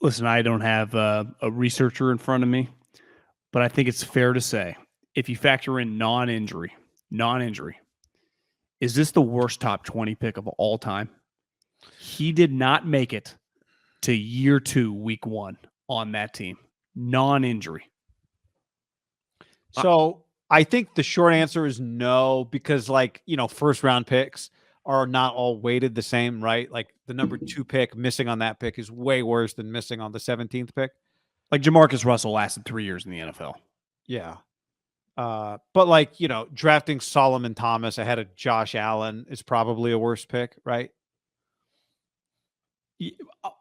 Listen, I don't have a researcher in front of me, but I think it's fair to say if you factor in non-injury, is this the worst top 20 pick of all time? He did not make it to year 2, week 1 on that team. Non-injury. So I think the short answer is no, because first round picks are not all weighted the same, right? Like the number 2 pick missing on that pick is way worse than missing on the 17th pick. Like Jamarcus Russell lasted 3 years in the NFL. Yeah. But drafting Solomon Thomas ahead of Josh Allen is probably a worse pick, right?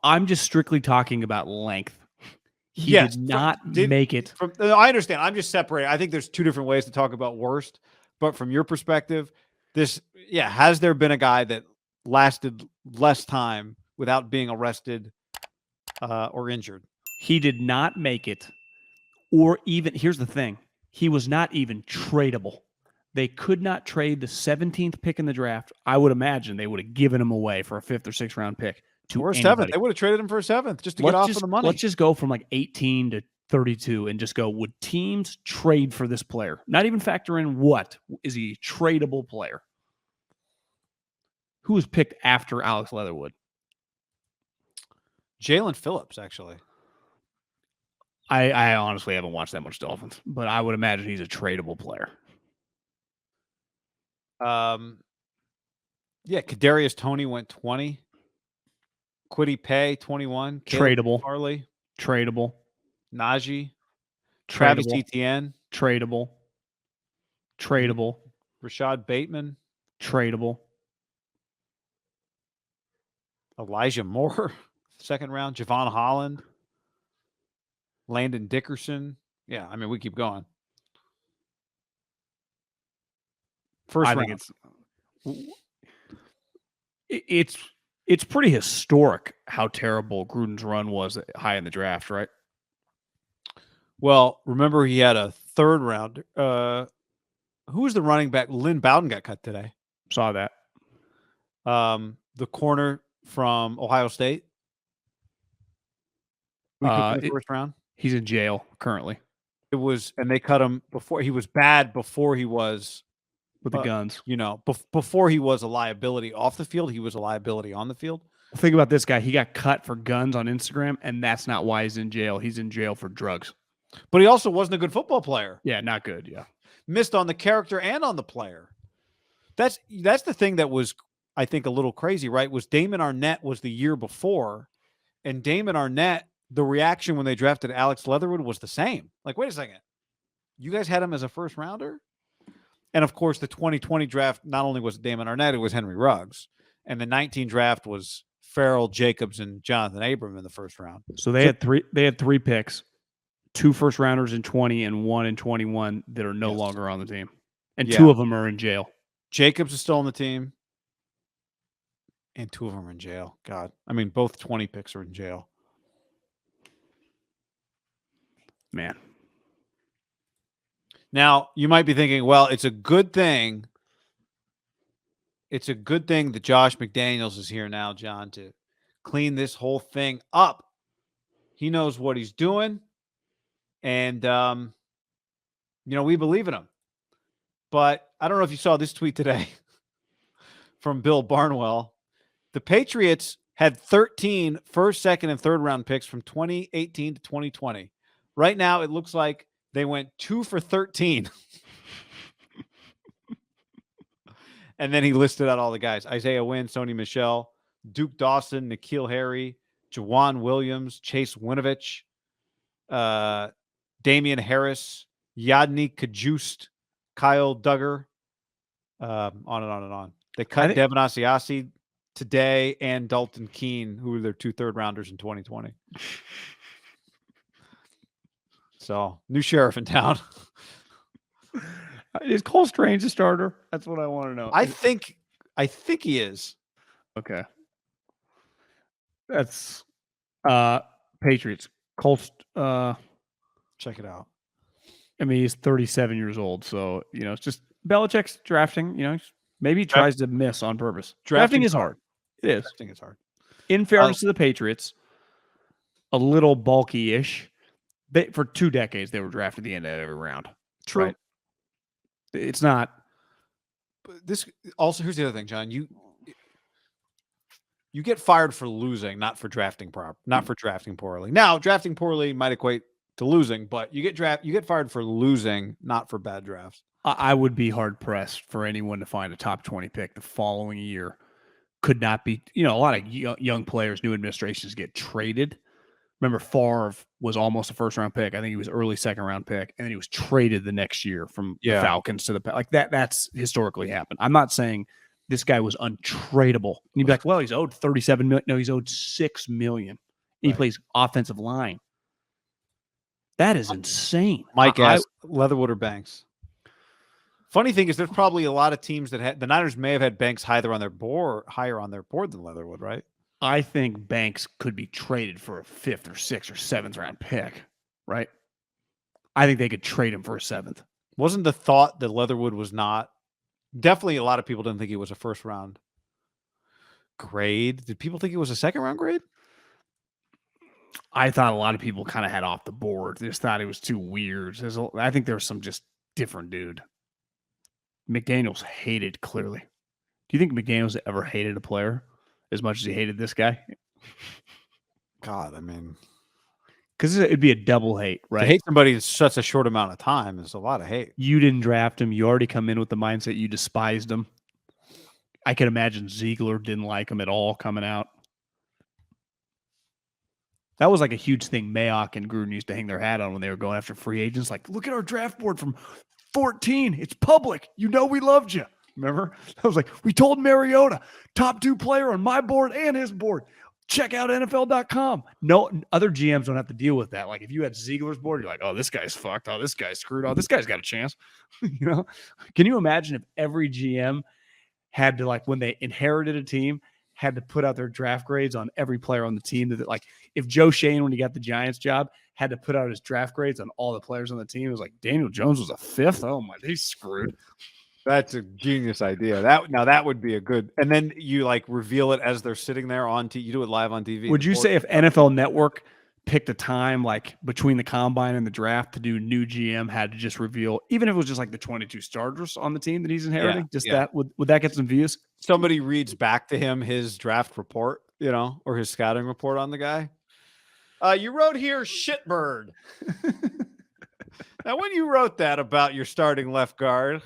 I'm just strictly talking about length. He did not make it. I understand. I'm just separating. I think there's 2 different ways to talk about worst. But from your perspective, has there been a guy that lasted less time without being arrested or injured? He did not make it. Or even, here's the thing, he was not even tradable. They could not trade the 17th pick in the draft. I would imagine they would have given him away for a 5th or 6th round pick. Or a 7th. They would have traded him for a 7th just to get off of the money. Let's just go from 18 to 32 and just go, would teams trade for this player? Not even factor in what. Is he a tradable player? Who was picked after Alex Leatherwood? Jalen Phillips, actually. I honestly haven't watched that much Dolphins, but I would imagine he's a tradable player. Kadarius Toney went 20. Kwity Paye, 21. Tradable. Harley. Tradable. Najee. Travis Etienne. Tradable. Rashad Bateman. Tradable. Elijah Moore, 2nd round. Javon Holland. Landon Dickerson. Yeah, I mean, we keep going. First round. It's pretty historic how terrible Gruden's run was high in the draft, right? Well, remember he had a 3rd round. Who was the running back? Lynn Bowden got cut today. Saw that. The corner from Ohio State. We took in the 1st round. He's in jail currently. And they cut him before he was bad. Before he was with the guns, before he was a liability off the field, he was a liability on the field. Think about this guy. He got cut for guns on Instagram, and that's not why he's in jail. He's in jail for drugs. But he also wasn't a good football player. Yeah, not good. Yeah, missed on the character and on the player. That's the thing that was, I think, a little crazy. Right? Was Damon Arnett was the year before, and Damon Arnett. The reaction when they drafted Alex Leatherwood was the same. Like, wait a second. You guys had him as a 1st rounder? And, of course, the 2020 draft, not only was it Damon Arnett, it was Henry Ruggs. And the 19 draft was Farrell, Jacobs, and Jonathan Abram in the 1st round. So they had 3 picks, 2 1st rounders in 20 and 1 in 21 that are no longer on the team. And 2 of them are in jail. Jacobs is still on the team. And 2 of them are in jail. God. I mean, both 20 picks are in jail. Man. Now, you might be thinking, well, it's a good thing. It's a good thing that Josh McDaniels is here now, John, to clean this whole thing up. He knows what he's doing. And, we believe in him. But I don't know if you saw this tweet today from Bill Barnwell. The Patriots had 13 first, second, and third round picks from 2018 to 2020. Right now, it looks like they went 2 for 13. And then he listed out all the guys. Isaiah Wynn, Sony Michel, Duke Dawson, N'Keal Harry, Jawan Williams, Chase Winovich, Damian Harris, Yadni Kajust, Kyle Duggar, on and on and on. They cut Devin Asiasi today and Dalton Keene, who were their 2 third-rounders in 2020. So, new sheriff in town. Is Cole Strange a starter? That's what I want to know. I think he is. Okay. That's Patriots. Cole check it out. I mean, he's 37 years old, so it's just Belichick's drafting, maybe he tries to miss on purpose. Drafting is hard. It is. Drafting is hard. In fairness to the Patriots, a little bulky-ish. For 2 decades, they were drafted at the end of every round. True. Right? It's not. But this also, here's the other thing, John. You get fired for losing, not for drafting poorly. Now, drafting poorly might equate to losing, but you get fired for losing, not for bad drafts. I would be hard pressed for anyone to find a top 20 pick the following year. Could not be, a lot of young players, new administrations get traded. Remember, Favre was almost a first round pick. I think he was early second round pick, and then he was traded the next year from the Falcons to the like that. That's historically happened. I'm not saying this guy was untradeable. And you'd be like, well, he's owed $37 million. No, he's owed $6 million. He plays offensive line. That is insane. Mike asked Leatherwood or Banks. Funny thing is, there's probably a lot of teams that had the Niners may have had Banks higher on their board than Leatherwood, right? I think Banks could be traded for a 5th or 6th or 7th round pick, right? I think they could trade him for a 7th. Wasn't the thought that Leatherwood was not? Definitely, a lot of people didn't think he was a first round grade. Did people think he was a second round grade? I thought a lot of people kind of had off the board. They just thought he was too weird. I think there was some just different dude. McDaniels hated, clearly. Do you think McDaniels ever hated a player as much as he hated this guy? God, I mean, because it'd be a double hate, right? To hate somebody in such a short amount of time is a lot of hate. You didn't draft him. You already come in with the mindset you despised him. I can imagine Ziegler didn't like him at all coming out. That was like a huge thing Mayock and Gruden used to hang their hat on when they were going after free agents. Like, look at our draft board from 14. It's public. You know we loved you. Remember? I was like, we told Mariota, top 2 player on my board and his board. Check out NFL.com. No, other GMs don't have to deal with that. Like, if you had Ziegler's board, you're like, oh, this guy's fucked. Oh, this guy's screwed. Oh, this guy's got a chance. Can you imagine if every GM had to, like, when they inherited a team, had to put out their draft grades on every player on the team? That, like, if Joe Shane, when he got the Giants job, had to put out his draft grades on all the players on the team, it was like Daniel Jones was a 5th. Oh my, he's screwed. That's a genius idea. That would be a good. And then you like reveal it as they're sitting there on TV. You do it live on TV. Would you say if NFL Network picked a time like between the combine and the draft to do new GM had to just reveal, even if it was just like the 22 starters on the team that he's inheriting, that would that get some views? Somebody reads back to him his draft report, or his scouting report on the guy. You wrote here shitbird. Now, when you wrote that about your starting left guard,